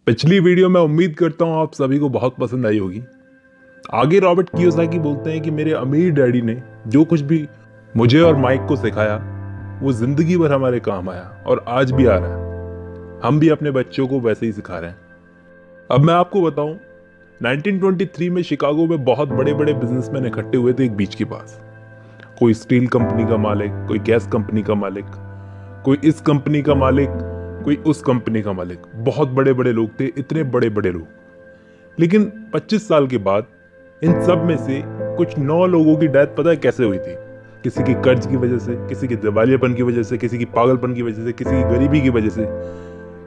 पिछली वीडियो मैं उम्मीद करता हूँ आप सभी को बहुत पसंद आई होगी। आगे रॉबर्ट कियोसाकी बोलते हैं कि मेरे अमीर डैडी ने जो कुछ भी मुझे और माइक को सिखाया वो जिंदगी भर हमारे काम आया और आज भी आ रहा है। हम भी अपने बच्चों को वैसे ही सिखा रहे हैं। अब मैं आपको बताऊं, 1923 में शिकागो में बहुत बड़े बड़े बिजनेसमैन इकट्ठे हुए थे एक बीच के पास। कोई स्टील कंपनी का मालिक, कोई गैस कंपनी का मालिक, कोई इस कंपनी का मालिक, कोई उस कंपनी का मालिक। बहुत बड़े बड़े लोग थे, इतने बड़े बड़े लोग। लेकिन 25 साल के बाद इन सब में से कुछ 9 लोगों की डेथ पता है कैसे हुई थी? किसी की कर्ज की वजह से, किसी की दिवालियापन की वजह से, किसी की पागलपन की वजह से, किसी की गरीबी की वजह से,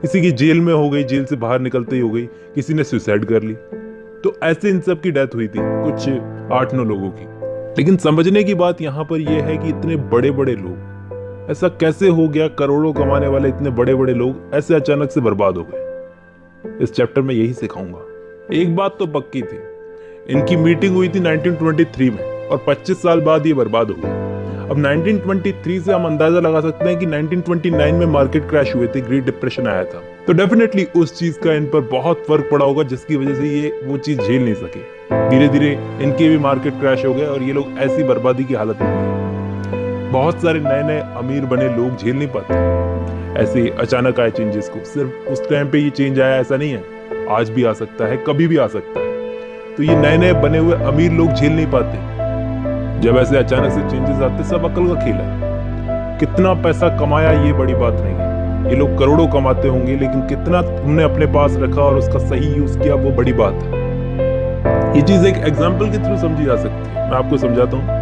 किसी की जेल में हो गई, जेल से बाहर निकलते ही हो गई, किसी ने सुसाइड कर ली। तो ऐसे इन सब की डेथ हुई थी, कुछ 8-9 लोगों की। लेकिन समझने की बात यहाँ पर यह है कि इतने बड़े बड़े लोग, ऐसा कैसे हो गया? करोड़ों कमाने वाले इतने बड़े बड़े लोग ऐसे अचानक से बर्बाद हो गए। इस चैप्टर में यही सिखाऊंगा। एक बात तो पक्की थी, इनकी मीटिंग हुई थी 1923 में और 25 साल बाद ये बर्बाद हो गए। अब 1923 से हम अंदाजा लगा सकते हैं कि 1929 में मार्केट क्रैश हुए थे, ग्रेट डिप्रेशन आया था। तो डेफिनेटली उस चीज का इन पर बहुत फर्क पड़ा होगा, जिसकी वजह से ये वो चीज झेल नहीं सके। धीरे धीरे इनके भी मार्केट क्रैश हो गए और ये लोग ऐसी बर्बादी की हालत में हुए। बहुत सारे नए नए अमीर बने लोग झेल नहीं पाते ऐसे अचानक आए चेंजेस को। सिर्फ उस टाइम पे ये चेंज आया ऐसा नहीं है, आज भी आ सकता है, कभी भी आ सकता है। तो ये नए नए बने हुए अमीर लोग झेल नहीं पाते जब ऐसे अचानक से चेंजेस आते। सब अकल का खेल है। कितना पैसा कमाया ये बड़ी बात नहीं है, ये लोग करोड़ों कमाते होंगे, लेकिन कितना तुमने अपने पास रखा और उसका सही यूज किया वो बड़ी बात है। ये चीज एक एग्जाम्पल के थ्रू समझी जा सकती है। मैं आपको समझाता हूँ।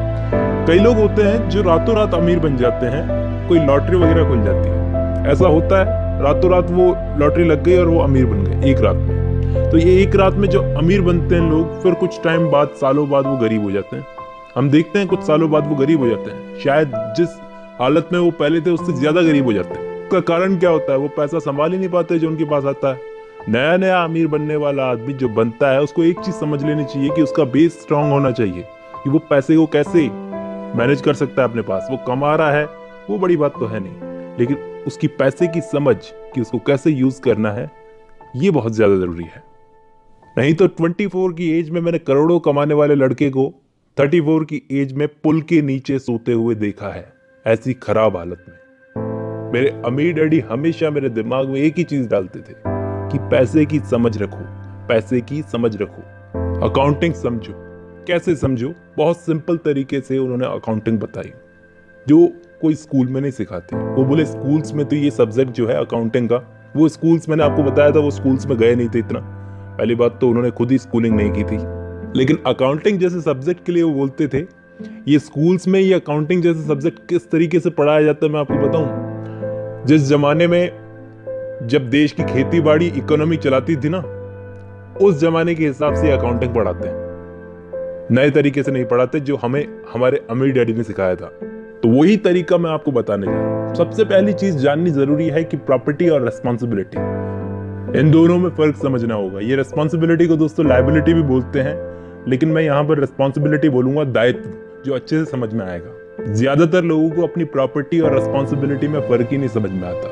कई लोग होते हैं जो रातों रात अमीर बन जाते हैं, कोई लॉटरी वगैरह खुल जाती है, ऐसा होता है रातों रात वो लॉटरी लग गई और वो अमीर बन गए एक रात में। तो ये एक रात में जो अमीर बनते हैं लोग, फिर कुछ टाइम बाद, सालों बाद वो गरीब हो जाते हैं। हम देखते हैं कुछ सालों बाद वो गरीब हो जाते हैं, शायद जिस हालत में वो पहले थे उससे ज्यादा गरीब हो जाते हैं। उसका कारण क्या होता है? वो पैसा संभाल ही नहीं पाते जो उनके पास आता है। नया नया अमीर बनने वाला आदमी जो बनता है, उसको एक चीज समझ लेनी चाहिए कि उसका बेस स्ट्रांग होना चाहिए, कि वो पैसे को कैसे मैनेज कर सकता है अपने पास। वो कमा रहा है वो बड़ी बात तो है नहीं, लेकिन उसकी पैसे की समझ कि उसको कैसे यूज करना है, ये बहुत ज्यादा जरूरी है। नहीं तो 24 की एज में मैंने करोड़ों कमाने वाले लड़के को 34 की एज में पुल के नीचे सोते हुए देखा है, ऐसी खराब हालत में। मेरे अमीर डैडी हमेशा मेरे दिमाग में एक ही चीज डालते थे कि पैसे की समझ रखो, पैसे की समझ रखो, अकाउंटिंग समझो। कैसे समझो? बहुत सिंपल तरीके से उन्होंने अकाउंटिंग बताई, जो कोई स्कूल में नहीं सिखाते। वो बोले स्कूल्स में तो ये सब्जेक्ट जो है अकाउंटिंग का, वो स्कूल्स मैंने आपको बताया था वो स्कूल्स में गए नहीं थे इतना। पहली बात तो उन्होंने खुद ही स्कूलिंग नहीं की थी, लेकिन अकाउंटिंग जैसे सब्जेक्ट के लिए वो बोलते थे। ये स्कूल्स में ये अकाउंटिंग जैसे सब्जेक्ट किस तरीके से पढ़ाया जाता है मैं आपको बताऊं। जिस जमाने में जब देश की खेती बाड़ी इकोनॉमी चलाती थी ना, उस जमाने के हिसाब से अकाउंटिंग पढ़ाते हैं, नए तरीके से नहीं पढ़ाते जो हमें हमारे अमीर डैडी ने सिखाया था। तो वही तरीका मैं आपको बताने जा रहा हूं। सबसे पहली चीज जाननी जरूरी है कि प्रॉपर्टी और रेस्पॉन्सिबिलिटी, इन दोनों में फर्क समझना होगा। ये रेस्पॉन्सिबिलिटी को दोस्तों लायबिलिटी भी बोलते हैं, लेकिन मैं यहां पर रेस्पॉन्सिबिलिटी बोलूंगा, दायित्व, जो अच्छे से समझ में आएगा। ज्यादातर लोगों को अपनी प्रॉपर्टी और रेस्पॉन्सिबिलिटी में फर्क ही नहीं समझ में आता,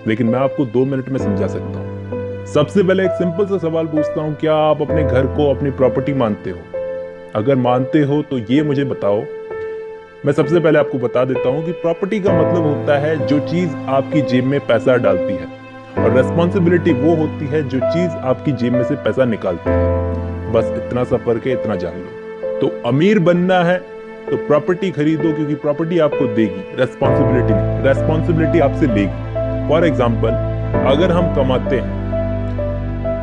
लेकिन मैं आपको 2 मिनट में समझा सकता हूं। सबसे पहले एक सिंपल सा सवाल पूछता हूं, क्या आप अपने घर को अपनी प्रॉपर्टी मानते हो? अगर मानते हो तो ये मुझे बताओ। मैं सबसे पहले आपको बता देता हूं कि प्रॉपर्टी का मतलब होता है जो चीज आपकी जेब में पैसा डालती है, और रेस्पॉन्सिबिलिटी वो होती है जो चीज आपकी जेब में से पैसा निकालती है। बस इतना सा फर्क है, इतना जान लो। तो अमीर बनना है तो प्रॉपर्टी खरीदो, क्योंकि प्रॉपर्टी आपको देगी, रेस्पॉन्सिबिलिटी नहीं। रेस्पॉन्सिबिलिटी आपसे लेगी। फॉर एग्जाम्पल, अगर हम कमाते हैं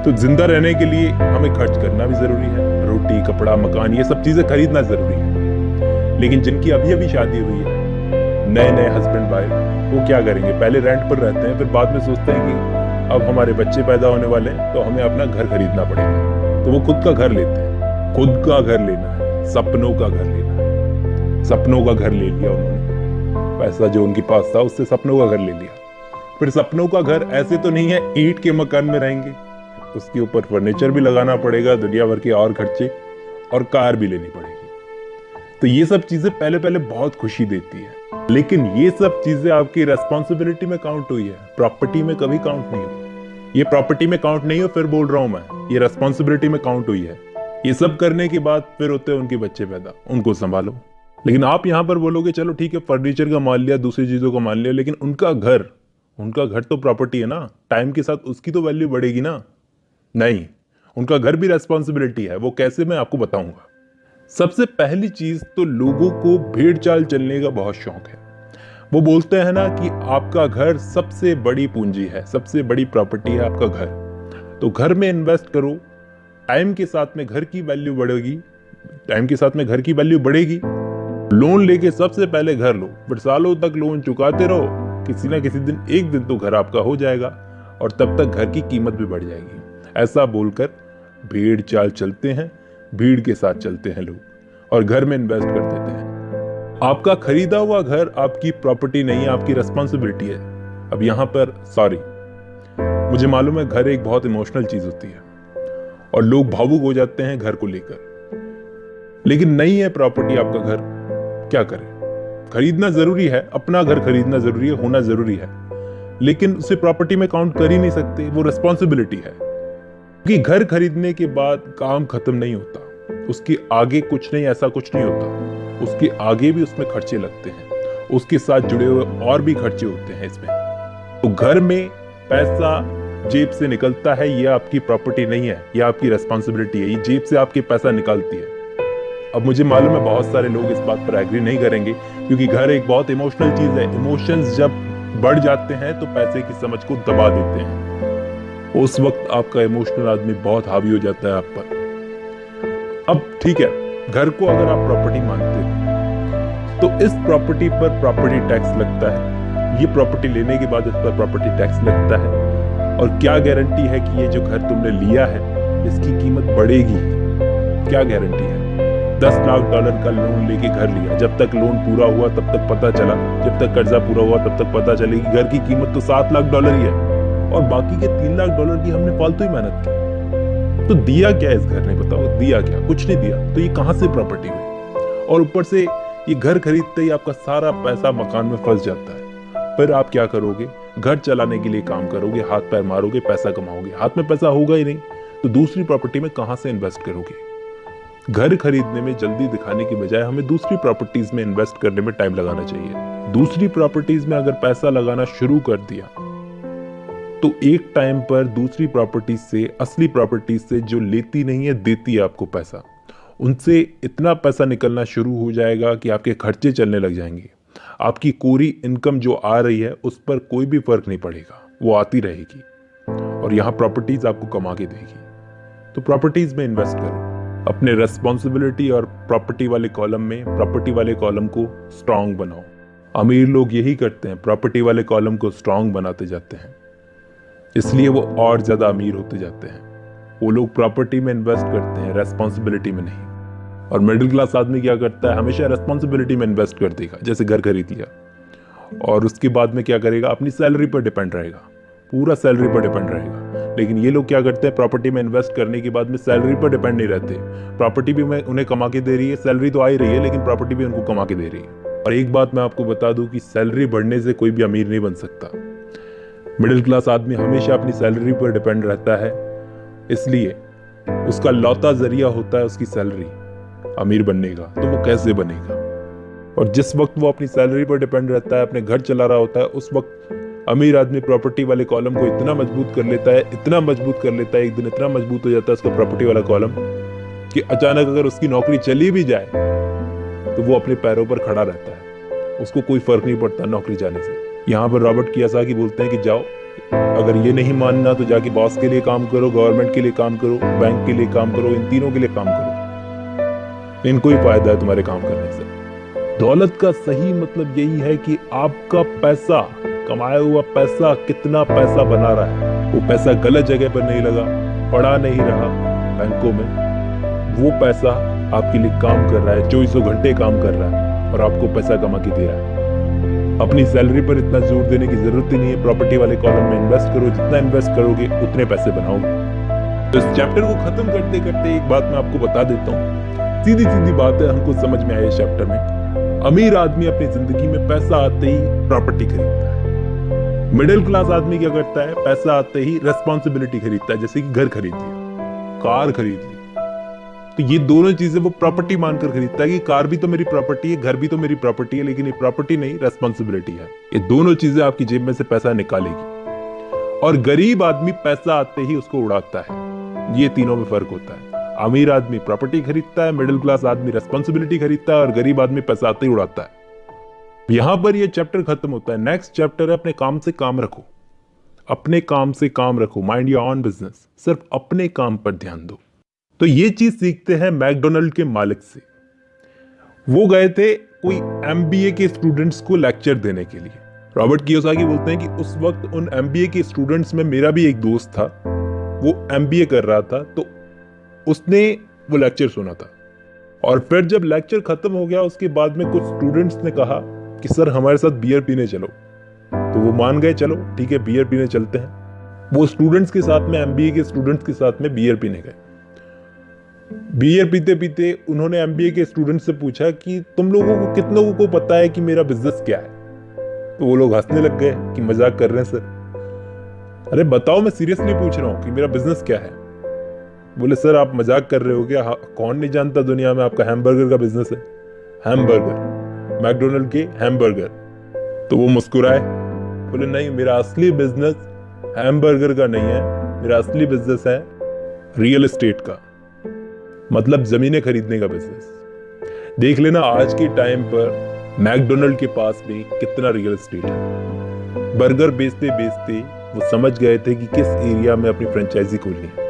तो जिंदा रहने के लिए हमें खर्च करना भी जरूरी है। रोटी, कपड़ा, मकान, ये सब चीजें खरीदना जरूरी है। लेकिन जिनकी अभी अभी शादी हुई है, नए नए हस्बैंड वाइफ, वो क्या करेंगे? पहले रेंट पर रहते हैं, फिर बाद में सोचते हैं कि अब हमारे बच्चे पैदा होने वाले हैं तो हमें अपना घर खरीदना पड़ेगा, तो वो खुद का घर लेते हैं। खुद का घर लेना है, सपनों का घर लेना है। सपनों का घर ले लिया उन्होंने, पैसा जो उनके पास था उससे सपनों का घर ले लिया। फिर सपनों का घर ऐसे तो नहीं है ईंट के मकान में रहेंगे, उसके ऊपर फर्नीचर भी लगाना पड़ेगा, दुनिया भर के और खर्चे, और कार भी लेनी पड़ेगी। तो ये सब चीजें पहले पहले बहुत खुशी देती है, लेकिन ये सब चीजें आपकी रेस्पॉन्सिबिलिटी में काउंट हुई है, प्रॉपर्टी में कभी काउंट नहीं हुई। ये प्रॉपर्टी में काउंट नहीं हो, फिर बोल रहा हूं मैं, ये रेस्पॉन्सिबिलिटी में काउंट हुई है। ये सब करने के बाद फिर होते हैं उनके बच्चे पैदा, उनको संभालो। लेकिन आप यहां पर बोलोगे चलो ठीक है, फर्नीचर का मान लिया, दूसरी चीजों का मान लिया, लेकिन उनका घर तो प्रॉपर्टी है ना, टाइम के साथ उसकी तो वैल्यू बढ़ेगी ना। नहीं, उनका घर भी रेस्पॉन्सिबिलिटी है। वो कैसे, मैं आपको बताऊंगा। सबसे पहली चीज तो लोगों को भेड़ चाल चलने का बहुत शौक है। वो बोलते हैं ना कि आपका घर सबसे बड़ी पूंजी है, सबसे बड़ी प्रॉपर्टी है आपका घर। तो घर में इन्वेस्ट करो, टाइम के साथ में घर की वैल्यू बढ़ेगी, लोन लेके सबसे पहले घर लो, फिर सालों तक लोन चुकाते रहो, किसी ना किसी दिन एक दिन तो घर आपका हो जाएगा और तब तक घर की कीमत भी बढ़ जाएगी। ऐसा बोलकर भेड़ चाल चलते हैं, भीड़ के साथ चलते हैं लोग और घर में इन्वेस्ट कर देते हैं। आपका खरीदा हुआ घर आपकी प्रॉपर्टी नहीं है, आपकी रेस्पॉन्सिबिलिटी है। अब यहां पर मुझे मालूम है घर एक बहुत इमोशनल चीज होती है और लोग भावुक हो जाते हैं घर को लेकर, लेकिन नहीं है प्रॉपर्टी आपका घर, क्या करें? खरीदना जरूरी है, अपना घर खरीदना जरूरी है, होना जरूरी है, लेकिन उसे प्रॉपर्टी में काउंट कर ही नहीं सकते, वो रेस्पॉन्सिबिलिटी है। क्योंकि घर खरीदने के बाद काम खत्म नहीं होता, उसके आगे कुछ नहीं, ऐसा कुछ नहीं होता, उसके आगे भी उसमें खर्चे लगते हैं, उसके साथ जुड़े हुए और भी खर्चे होते हैं इसमें। तो घर में पैसा जेब से निकलता है, ये आपकी प्रॉपर्टी नहीं है, ये आपकी रेस्पॉन्सिबिलिटी है, ये जेब से आपके पैसा निकालती है। अब मुझे मालूम है बहुत सारे लोग इस बात पर एग्री नहीं करेंगे, क्योंकि घर एक बहुत इमोशनल चीज है। इमोशंस जब बढ़ जाते हैं तो पैसे की समझ को दबा देते हैं, उस वक्त आपका इमोशनल आदमी बहुत हावी हो जाता है आप पर। अब ठीक है, घर को अगर आप प्रॉपर्टी मानते हो तो इस प्रॉपर्टी पर प्रॉपर्टी टैक्स लगता है, ये प्रॉपर्टी लेने के बाद इस पर प्रॉपर्टी टैक्स लगता है। और क्या गारंटी है कि ये जो घर तुमने लिया है इसकी कीमत बढ़ेगी? क्या गारंटी है? $10 लाख का लोन लेके घर लिया, जब तक लोन पूरा हुआ तब तक पता चला, जब तक कर्जा पूरा हुआ तब तक पता चलेगी घर की कीमत तो $7 लाख ही है और बाकी के $3 लाख की हमने फालतू ही मेहनत की। तो दिया क्या इस घर ने? बताओ, दिया क्या? कुछ नहीं दिया। तो ये कहां से प्रॉपर्टी हुई? और ऊपर से ये घर खरीदते ही आपका सारा पैसा मकान में फंस जाता है। फिर आप क्या करोगे? घर चलाने के लिए काम करोगे, हाथ पैर मारोगे, पैसा कमाओगे। हाथ में पैसा होगा ही नहीं तो दूसरी प्रॉपर्टी में कहां से इन्वेस्ट करोगे? घर खरीदने में जल्दी दिखाने की बजाय हमें दूसरी प्रॉपर्टीज में इन्वेस्ट करने में टाइम लगाना चाहिए। दूसरी प्रॉपर्टीज में अगर पैसा लगाना शुरू कर दिया तो एक टाइम पर दूसरी प्रॉपर्टीज से, असली प्रॉपर्टीज से जो लेती नहीं है देती है आपको पैसा, उनसे इतना पैसा निकलना शुरू हो जाएगा कि आपके खर्चे चलने लग जाएंगे। आपकी कोरी इनकम जो आ रही है उस पर कोई भी फर्क नहीं पड़ेगा, वो आती रहेगी और यहां प्रॉपर्टीज आपको कमा के देगी। तो प्रॉपर्टीज में इन्वेस्ट करो, अपने रेस्पॉन्सिबिलिटी और प्रॉपर्टी वाले कॉलम को स्ट्रांग बनाओ। अमीर लोग यही करते हैं, प्रॉपर्टी वाले कॉलम को स्ट्रांग बनाते जाते हैं, इसलिए वो और ज्यादा अमीर होते जाते हैं। वो लोग प्रॉपर्टी में इन्वेस्ट करते हैं, रेस्पॉन्सिबिलिटी में नहीं। और मिडिल क्लास आदमी क्या करता है? हमेशा रेस्पॉन्सिबिलिटी में इन्वेस्ट कर देगा, जैसे घर खरीद लिया, और उसके बाद में क्या करेगा? अपनी सैलरी पर डिपेंड रहेगा, पूरा सैलरी पर डिपेंड रहेगा। लेकिन ये लोग क्या करते हैं? प्रॉपर्टी में इन्वेस्ट करने के बाद में सैलरी पर डिपेंड नहीं रहते। प्रॉपर्टी भी उन्हें कमा के दे रही है, सैलरी तो आ ही रही है, लेकिन प्रॉपर्टी भी उनको कमा के दे रही है। और एक बात मैं आपको बता दूं कि सैलरी बढ़ने से कोई भी अमीर नहीं बन सकता। मिडिल क्लास आदमी हमेशा अपनी सैलरी पर डिपेंड रहता है, इसलिए उसका लौता जरिया होता है उसकी सैलरी अमीर बनने का। तो वो कैसे बनेगा? और जिस वक्त वो अपनी सैलरी पर डिपेंड रहता है, अपने घर चला रहा होता है, उस वक्त अमीर आदमी प्रॉपर्टी वाले कॉलम को इतना मजबूत कर लेता है, एक दिन इतना मजबूत हो जाता है उसका प्रॉपर्टी वाला कॉलम कि अचानक अगर उसकी नौकरी चली भी जाए तो वो अपने पैरों पर खड़ा रहता है, उसको कोई फर्क नहीं पड़ता नौकरी जाने से। यहाँ पर रॉबर्ट कियोसाकी बोलते हैं कि जाओ, अगर ये नहीं मानना तो जाके बॉस के लिए काम करो, गवर्नमेंट के लिए काम करो, बैंक के लिए काम करो, इन तीनों के लिए काम करो, इनको ही फायदा है तुम्हारे काम करने से। दौलत का सही मतलब यही है कि आपका पैसा, कमाया हुआ पैसा, कितना पैसा बना रहा है। वो पैसा गलत जगह पर नहीं लगा, पड़ा नहीं रहा बैंकों में, वो पैसा आपके लिए काम कर रहा है, 24 घंटे काम कर रहा है और आपको पैसा कमा के दे रहा है। अपनी सैलरी पर इतना जोर देने की जरूरत ही नहीं है। प्रॉपर्टी वाले कॉलम में इन्वेस्ट करो, जितना इन्वेस्ट करोगे उतने पैसे बनाओगे। तो इस चैप्टर को खत्म करते करते एक बात मैं आपको बता देता हूँ, सीधी सीधी बात है, हमको समझ में आई इस चैप्टर में। अमीर आदमी अपनी जिंदगी में पैसा आते ही प्रॉपर्टी खरीदता है, मिडिल क्लास आदमी क्या करता है, पैसा आते ही रेस्पॉन्सिबिलिटी खरीदता है, जैसे कि घर खरीद लिया, कार खरीद ली। तो ये दोनों चीजें वो प्रॉपर्टी मानकर खरीदता है कि कार भी तो मेरी प्रॉपर्टी है, घर भी तो मेरी प्रॉपर्टी है, लेकिन ये प्रॉपर्टी नहीं, रेस्पॉन्सिबिलिटी है। ये दोनों चीजें आपकी जेब में से पैसा निकालेगी। और गरीब आदमी पैसा आते ही उसको उड़ाता है। ये तीनों में फर्क होता है। अमीर आदमी प्रॉपर्टी खरीदता है, मिडिल क्लास आदमी रेस्पॉन्सिबिलिटी खरीदता है, और गरीब आदमी पैसा आते ही उड़ाता है। यहां पर ये चैप्टर खत्म होता है। नेक्स्ट चैप्टर है अपने काम से काम रखो। अपने काम से काम रखो, माइंड योर ओन बिजनेस। सिर्फ अपने काम पर ध्यान दो। तो ये चीज सीखते हैं मैकडोनल्ड के मालिक से। वो गए थे कोई एमबीए के स्टूडेंट्स को लेक्चर देने के लिए। रॉबर्ट कियोसाकी बोलते हैं कि उस वक्त उन एमबीए के स्टूडेंट्स में मेरा भी एक दोस्त था, वो एमबीए कर रहा था, तो उसने वो लेक्चर सुना था। और फिर जब लेक्चर खत्म हो गया, उसके बाद में कुछ स्टूडेंट्स ने कहा कि सर हमारे साथ बियर पीने चलो। तो वो मान गए, चलो ठीक है बियर पीने चलते हैं। वो स्टूडेंट्स के साथ में, एमबीए के स्टूडेंट्स के साथ में बियर पीने गए। बियर पीते पीते उन्होंने एमबीए के स्टूडेंट से पूछा कि तुम लोगों को कितने लोगों को पता है कि मेरा बिजनेस क्या है। तो वो लोग हंसने लग गए कि मजाक कर रहे हैं सर। अरे बताओ, मैं सीरियसली पूछ रहा हूं कि मेरा बिजनेस क्या है। बोले सर आप मजाक कर रहे हो क्या, कौन नहीं जानता दुनिया में आपका हैमबर्गर का बिजनेस है। हैमबर्गर, मैकडोनल्ड के हैमबर्गर। तो वो मुस्कुराए, बोले नहीं, मेरा असली बिजनेस हैमबर्गर का नहीं है, मेरा असली बिजनेस है रियल एस्टेट का, मतलब जमीनें खरीदने का बिजनेस। देख लेना आज के टाइम पर मैकडोनल्ड के पास में कितना रियल एस्टेट है। बर्गर बेचते बेचते वो समझ गए थे कि किस एरिया में अपनी फ्रेंचाइजी खोलनी है।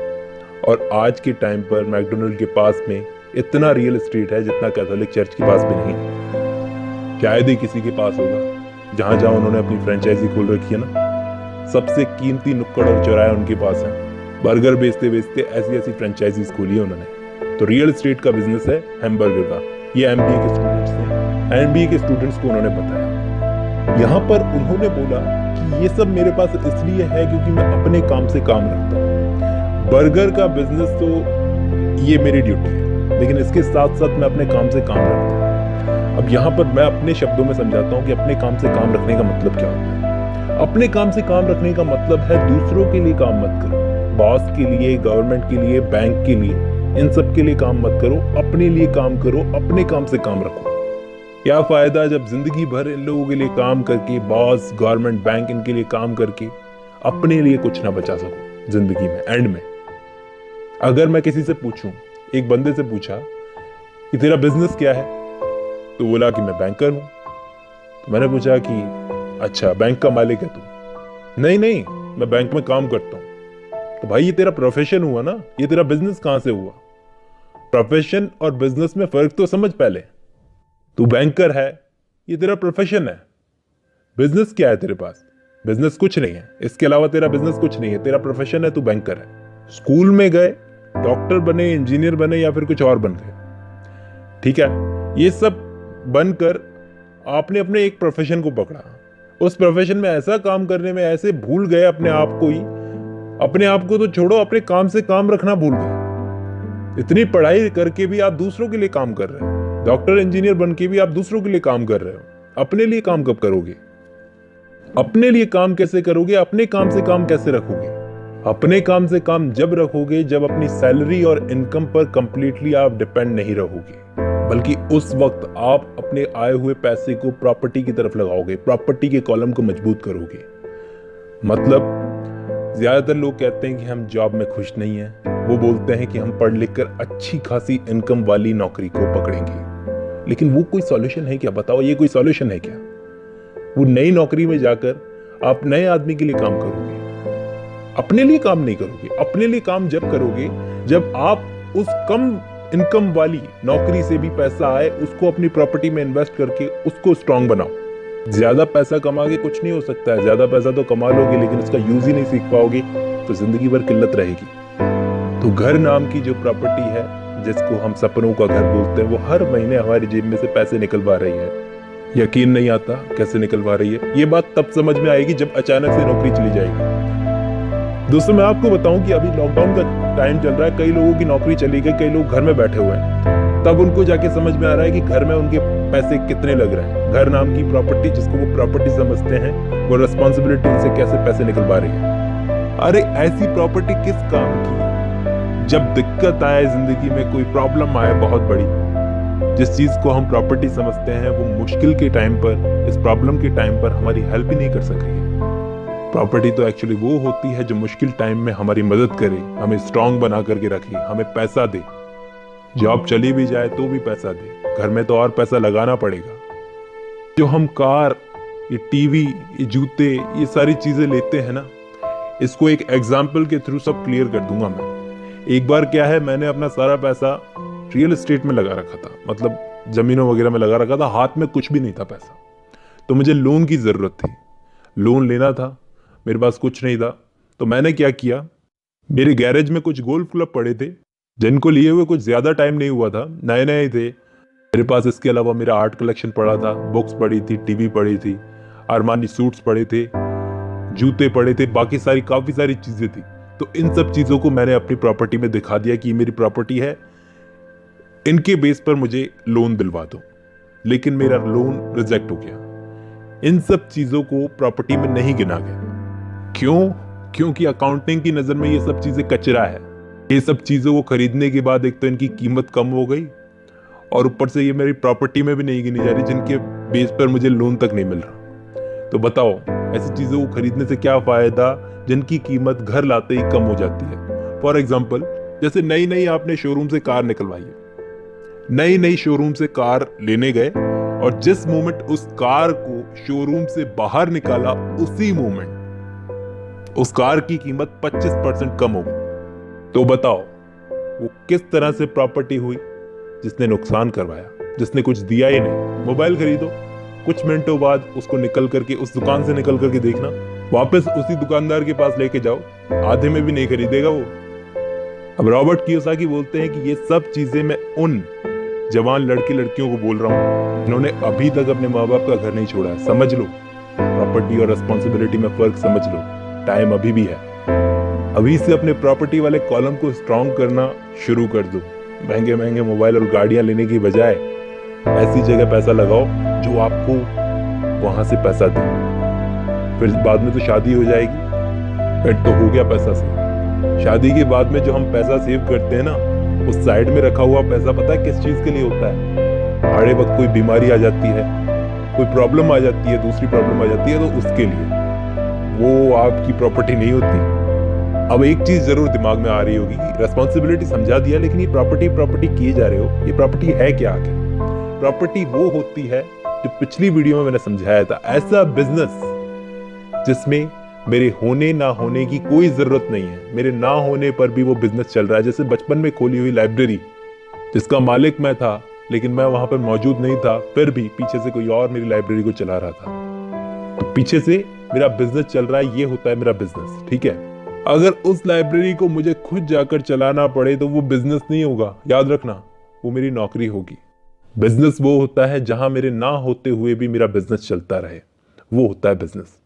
और आज के टाइम पर मैकडोनल्ड के पास में इतना रियल एस्टेट है जितना कैथोलिक चर्च के पास में नहीं। शायद ही किसी के पास होगा। जहां जहां उन्होंने अपनी फ्रेंचाइजी खोल रखी है ना, सबसे कीमती नुक्कड़ और चौराहे उनके पास है। बर्गर बेचते बेचते ऐसी ऐसी फ्रेंचाइजीज खोली है उन्होंने। तो रियल एस्टेट का बिजनेस है हैमबर्गर का। ये एमबीए के स्टूडेंट्स थे, एमबीए के स्टूडेंट्स को उन्होंने बताया। यहाँ पर उन्होंने बोला कि ये सब मेरे पास इसलिए है क्योंकि मैं अपने काम से काम रखता हूँ। बर्गर का बिजनेस तो ये मेरी ड्यूटी है, लेकिन इसके साथ साथ मैं अपने काम से काम रखता हूँ। अब यहाँ पर मैं अपने शब्दों में समझाता हूँ कि अपने काम से काम रखने का मतलब क्या होता है। अपने काम से काम रखने का मतलब है दूसरों के लिए काम मत करो, बॉस के लिए, गवर्नमेंट के लिए, बैंक के लिए, इन सब के लिए काम मत करो, अपने लिए काम करो, अपने काम से काम रखो। क्या फायदा जब जिंदगी भर इन लोगों के लिए काम करके, बॉस, गवर्नमेंट, बैंक, इनके लिए काम करके अपने लिए कुछ ना बचा सको जिंदगी में, एंड में। अगर मैं किसी से पूछूं, एक बंदे से पूछा कि तेरा बिजनेस क्या है, तो बोला कि मैं बैंकर हूं। तो मैंने पूछा कि अच्छा बैंक का मालिक है तू? नहीं नहीं, मैं बैंक में काम करता हूं। तो भाई ये तेरा प्रोफेशन हुआ ना, ये तेरा बिजनेस कहां से हुआ? प्रोफेशन और बिजनेस में फर्क तो समझ पहले। तू बैंकर है, ये तेरा प्रोफेशन है। बिजनेस क्या है तेरे पास? बिजनेस कुछ नहीं है, इसके अलावा तेरा बिजनेस कुछ नहीं है। तेरा प्रोफेशन है, तू बैंकर है। स्कूल में गए, डॉक्टर बने, इंजीनियर बने या फिर कुछ और बन गए, ठीक है, ये सब बनकर आपने अपने एक प्रोफेशन को पकड़ा। उस प्रोफेशन में ऐसा काम करने में ऐसे भूल गए अपने आप को ही, अपने आप को तो छोड़ो, अपने काम से काम रखना भूल गए। इतनी पढ़ाई करके भी आप दूसरों के लिए काम कर रहे हो, डॉक्टर इंजीनियर बन के भी आप दूसरों के लिए काम कर रहे हो। अपने लिए काम कब करोगे? अपने लिए काम कैसे करोगे? अपने काम से काम कैसे रखोगे? अपने काम से काम जब रखोगे जब अपनी सैलरी और इनकम पर कंप्लीटली आप डिपेंड नहीं रहोगे, बल्कि उस वक्त आप अपने आए हुए पैसे को प्रॉपर्टी की तरफ लगाओगे, प्रॉपर्टी के कॉलम को मजबूत करोगे। मतलब ज्यादातर लोग कहते हैं कि हम जॉब में खुश नहीं हैं। वो बोलते हैं कि हम पढ़ लिख कर अच्छी खासी इनकम वाली नौकरी को पकड़ेंगे, लेकिन वो कोई सॉल्यूशन है क्या? बताओ, ये कोई सॉल्यूशन है क्या? वो नई नौकरी में जाकर आप नए आदमी के लिए काम करोगे, अपने लिए काम नहीं करोगे। अपने लिए काम जब करोगे जब आप उस कम इनकम वाली नौकरी से भी पैसा आए, उसको अपनी प्रॉपर्टी में इन्वेस्ट करके उसको स्ट्रांग बनाओ। ज्यादा पैसा कमा के कुछ नहीं हो सकता है। ज्यादा पैसा तो कमा लोगे लेकिन उसका यूज ही नहीं सीख पाओगे तो जिंदगी भर किल्लत रहेगी। तो घर नाम की जो प्रॉपर्टी है, जिसको हम सपनों का घर बोलते हैं, वो हर महीने हमारी जेब में से पैसे निकलवा रही है। यकीन नहीं आता कैसे निकलवा रही है। ये बात तब समझ में आएगी जब अचानक से नौकरी चली जाएगी। दोस्तों, मैं आपको बताऊं कि अभी लॉकडाउन का टाइम चल रहा है, कई लोगों की नौकरी चली गई, कई लोग घर में बैठे हुए हैं। तब उनको जाके समझ में आ रहा है कि घर में उनके पैसे कितने लग रहे हैं। घर नाम की प्रॉपर्टी, जिसको वो प्रॉपर्टी समझते हैं, वो रिस्पॉन्सिबिलिटी उनसे कैसे पैसे निकलवा रही है। अरे ऐसी प्रॉपर्टी किस काम की? जब दिक्कत आए जिंदगी में, कोई प्रॉब्लम आए बहुत बड़ी, जिस चीज को हम प्रॉपर्टी समझते हैं वो मुश्किल के टाइम पर, इस प्रॉब्लम के टाइम पर हमारी हेल्प ही नहीं कर सक रही है। प्रॉपर्टी तो एक्चुअली वो होती है जो मुश्किल टाइम में हमारी मदद करे, हमें स्ट्रांग बना करके रखे, हमें पैसा दे। जॉब चली भी जाए तो भी पैसा दे, घर में तो और पैसा लगाना पड़ेगा। जो हम कार, ये टीवी, ये जूते, ये सारी चीजें लेते हैं ना, इसको एक एग्जाम्पल के थ्रू सब क्लियर कर दूंगा मैं। एक बार क्या है, मैंने अपना सारा पैसा रियल एस्टेट में लगा रखा था, मतलब जमीनों वगैरह में लगा रखा था, हाथ में कुछ भी नहीं था पैसा। तो मुझे लोन की जरूरत थी, लोन लेना था, मेरे पास कुछ नहीं था। तो मैंने क्या किया, मेरे गैरेज में कुछ गोल्फ क्लब पड़े थे, जिनको लिए हुए कुछ ज्यादा टाइम नहीं हुआ था, नए नए थे मेरे पास। इसके अलावा मेरा आर्ट कलेक्शन पड़ा था, बुक्स पड़ी थी, टीवी पड़ी थी, अरमानी सूट्स पड़े थे, जूते पड़े थे, बाकी सारी काफी सारी चीजें थी। तो इन सब चीजों को मैंने अपनी प्रॉपर्टी में दिखा दिया कि ये मेरी प्रॉपर्टी है, इनके बेस पर मुझे लोन दिलवा दो। लेकिन मेरा लोन रिजेक्ट हो गया। इन सब चीजों को प्रॉपर्टी में नहीं गिना गया। क्यों? क्योंकि अकाउंटिंग की नजर में ये सब चीजें कचरा है। ये सब चीजों को खरीदने के बाद एक तो इनकी कीमत कम हो गई, और ऊपर से ये मेरी प्रॉपर्टी में भी नहीं गिनी जा रही, जिनके बेस पर मुझे लोन तक नहीं मिल रहा। तो बताओ, ऐसी चीजों को खरीदने से क्या फायदा जिनकी कीमत घर लाते ही कम हो जाती है। फॉर एग्जाम्पल, जैसे नई नई आपने शोरूम से कार निकलवाई है, नई नई शोरूम से कार लेने गए, और जिस मोमेंट उस कार को शोरूम से बाहर निकाला, उसी मोमेंट उस कार की कीमत 25% कम हो गई। तो बताओ वो किस तरह से प्रॉपर्टी हुई? जिसने नुकसान करवाया, जिसने कुछ दिया ही नहीं। मोबाइल खरीदो, कुछ मिनटों बाद उसको निकल करके, उस दुकान से निकल करके देखना, वापस उसी दुकानदार के पास लेके जाओ, आधे में भी नहीं खरीदेगा वो। अब रॉबर्ट कियोसाकी बोलते हैं कि ये सब चीजें मैं उन जवान लड़के लड़कियों को बोल रहा हूं जिन्होंने अभी तक अपने माँ बाप का घर नहीं छोड़ा है। समझ लो, प्रॉपर्टी और रिस्पॉन्सिबिलिटी में फर्क समझ लो। टाइम अभी भी है, अभी से अपने प्रॉपर्टी वाले कॉलम को स्ट्रांग करना शुरू कर दो। महंगे महंगे मोबाइल और गाड़ियां लेने की बजाय ऐसी जगह पैसा लगाओ जो आपको वहां से पैसा दे। फिर बाद में तो शादी हो जाएगी, फिर तो हो गया पैसा से। शादी के बाद में जो हम पैसा सेव करते हैं ना, उस साइड में रखा हुआ पैसा पता है किस चीज के लिए होता है? आड़े वक्त कोई बीमारी आ जाती है, कोई प्रॉब्लम आ जाती है, दूसरी प्रॉब्लम आ जाती है, तो उसके लिए। वो आपकी प्रॉपर्टी नहीं होती। अब एक चीज जरूर दिमाग में आ रही होगी कि रिस्पॉन्सिबिलिटी समझा दिया, लेकिन ये प्रॉपर्टी किए जा रहे हो, ये प्रॉपर्टी है क्या आखिर? प्रॉपर्टी वो होती है जो पिछली वीडियो में मैंने समझाया था, ऐसा बिजनेस जिसमें मेरे होने ना होने की कोई जरूरत नहीं है, मेरे ना होने पर भी वो बिजनेस चल रहा है। जैसे बचपन में खोली हुई लाइब्रेरी, जिसका मालिक मैं था, लेकिन मैं वहां पर मौजूद नहीं था, फिर भी पीछे से कोई और मेरी लाइब्रेरी को चला रहा था। तो पीछे से मेरा बिजनेस चल रहा है, ये होता है मेरा बिजनेस, ठीक है। अगर उस लाइब्रेरी को मुझे खुद जाकर चलाना पड़े तो वो बिजनेस नहीं होगा, याद रखना, वो मेरी नौकरी होगी। बिजनेस वो होता है जहां मेरे ना होते हुए भी मेरा बिजनेस चलता रहे, वो होता है बिजनेस।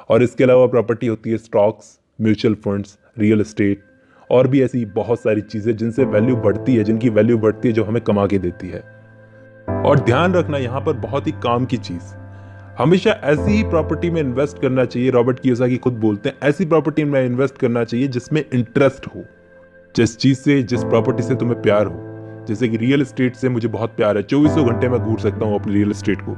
और इसके अलावा प्रॉपर्टी होती है stocks, mutual funds, real estate, और भी ऐसी बहुत सारी चीजें जिनसे वैल्यू बढ़ती है, जिनकी वैल्यू बढ़ती है, जो हमें कमा के देती है। और ध्यान रखना यहाँ पर बहुत ही काम की चीज, हमेशा ऐसी ही प्रॉपर्टी में इन्वेस्ट करना चाहिए। रॉबर्ट कियोसाकी खुद बोलते हैं ऐसी प्रॉपर्टी में इन्वेस्ट करना चाहिए जिसमें इंटरेस्ट हो, जिस चीज से, जिस प्रॉपर्टी से तुम्हें प्यार हो। जैसे कि रियल एस्टेट से मुझे बहुत प्यार है, 24 घंटे में घूर सकता हूं अपनी रियल एस्टेट को।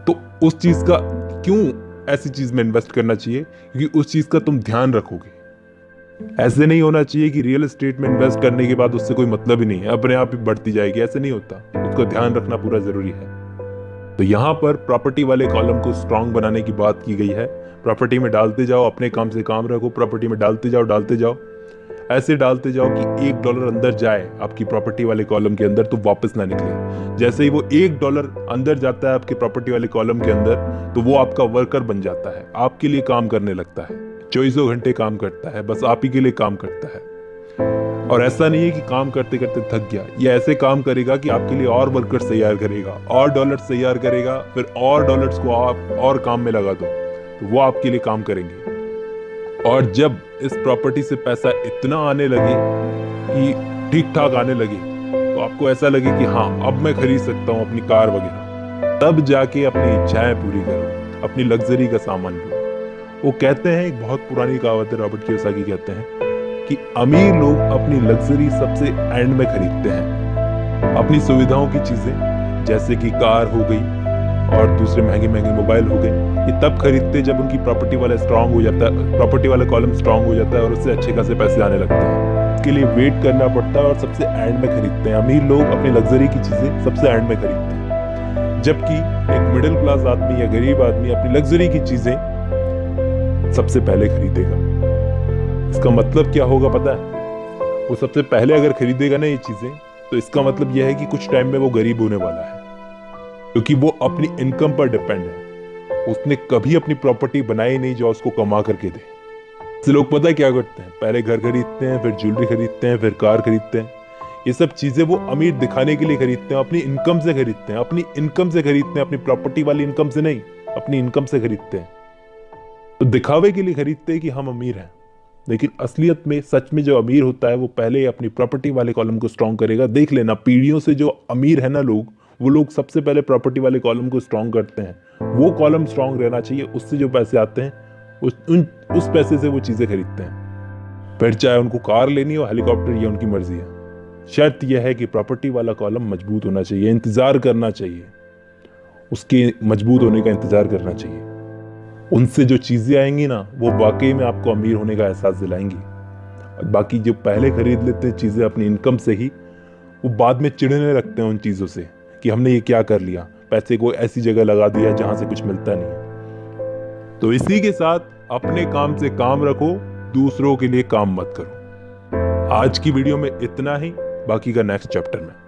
तो उस चीज का क्यों ऐसी चीज में इन्वेस्ट करना चाहिए? क्योंकि उस चीज का तुम ध्यान रखोगे। ऐसे नहीं होना चाहिए कि रियल एस्टेट में इन्वेस्ट करने के बाद उससे कोई मतलब ही नहीं है, अपने आप ही बढ़ती जाएगी, ऐसे नहीं होता। उसका ध्यान रखना पूरा जरूरी है। तो यहाँ पर प्रॉपर्टी वाले कॉलम को स्ट्रांग बनाने की बात की गई है। प्रॉपर्टी में डालते जाओ, अपने काम से काम रखो, प्रॉपर्टी में डालते जाओ, ऐसे डालते जाओ कि $1 अंदर जाए आपकी प्रॉपर्टी वाले कॉलम के अंदर तो वापस ना निकले। जैसे ही वो $1 अंदर जाता है आपके प्रॉपर्टी वाले कॉलम के अंदर, तो वो आपका वर्कर बन जाता है, आपके लिए काम करने लगता है, 24 घंटे काम करता है, बस आप ही के लिए काम करता है। और ऐसा नहीं है कि काम करते करते थक गया, ये ऐसे काम करेगा कि आपके लिए और वर्कर्स तैयार करेगा, और डॉलर्स तैयार करेगा, फिर और डॉलर्स को आप और काम में लगा दो तो वो आपके लिए काम करेंगे। और जब इस प्रॉपर्टी से पैसा इतना आने लगे कि ठीक ठाक आने लगे, तो आपको ऐसा लगे कि हाँ अब मैं खरीद सकता हूँ अपनी कार वगैरह, तब जाके अपनी इच्छाएं पूरी करो, अपनी लग्जरी का सामान लो। वो कहते हैं, एक बहुत पुरानी कहावत है, रॉबर्ट कियोसाकी कहते हैं कि अमीर लोग अपनी लग्जरी सबसे एंड में खरीदते हैं। अपनी सुविधाओं की चीजें जैसे कि कार हो गई और दूसरे महंगे महंगे मोबाइल हो गए, ये तब खरीदते जब उनकी प्रॉपर्टी वाला स्ट्रांग हो जाता है, प्रॉपर्टी वाला कॉलम स्ट्रांग हो जाता है और उससे अच्छे खासे पैसे आने लगते हैं। इसके लिए वेट करना पड़ता है और सबसे एंड में खरीदते हैं। अमीर लोग अपनी लग्जरी की चीजें सबसे एंड में खरीदते हैं, जबकि एक मिडिल क्लास आदमी या गरीब आदमी अपनी लग्जरी की चीजें सबसे पहले खरीदेगा। इसका मतलब क्या होगा पता है? वो सबसे पहले अगर खरीदेगा ना ये चीजें, तो इसका मतलब यह है कि कुछ टाइम में वो गरीब होने वाला है, क्योंकि वो अपनी इनकम पर डिपेंड है। उसने कभी अपनी प्रॉपर्टी बनाई नहीं जो उसको कमा करके दे। इससे लोग पता है क्या करते हैं? पहले घर खरीदते हैं, फिर ज्वेलरी खरीदते हैं, फिर कार खरीदते हैं। ये सब चीजें वो अमीर दिखाने के लिए खरीदते हैं, अपनी इनकम से खरीदते हैं, अपनी इनकम से खरीदते हैं, अपनी प्रॉपर्टी वाली इनकम से नहीं, अपनी इनकम से खरीदते हैं। तो दिखावे के लिए खरीदते हैं कि हम अमीर हैं, लेकिन असलियत में सच में जो अमीर होता है वो पहले अपनी प्रॉपर्टी वाले कॉलम को स्ट्रॉन्ग करेगा। देख लेना, पीढ़ियों से जो अमीर है ना लोग, वो लोग सबसे पहले प्रॉपर्टी वाले कॉलम को स्ट्रॉन्ग करते हैं। वो कॉलम स्ट्रॉन्ग रहना चाहिए, उससे जो पैसे आते हैं उस पैसे से वो चीजें खरीदते हैं। फिर चाहे उनको कार लेनी हो, हेलीकॉप्टर, ये उनकी मर्जी है। शर्त यह है कि प्रॉपर्टी वाला कॉलम मजबूत होना चाहिए, इंतजार करना चाहिए, उसके मजबूत होने का इंतजार करना चाहिए। उनसे जो चीजें आएंगी ना, वो वाकई में आपको अमीर होने का एहसास दिलाएंगी। बाकी जो पहले खरीद लेते हैं चीजें अपनी इनकम से ही, वो बाद में चिढ़ने लगते हैं उन चीजों से कि हमने ये क्या कर लिया, पैसे को ऐसी जगह लगा दिया जहां से कुछ मिलता नहीं है। तो इसी के साथ अपने काम से काम रखो, दूसरों के लिए काम मत करो। आज की वीडियो में इतना ही, बाकी का नेक्स्ट चैप्टर में।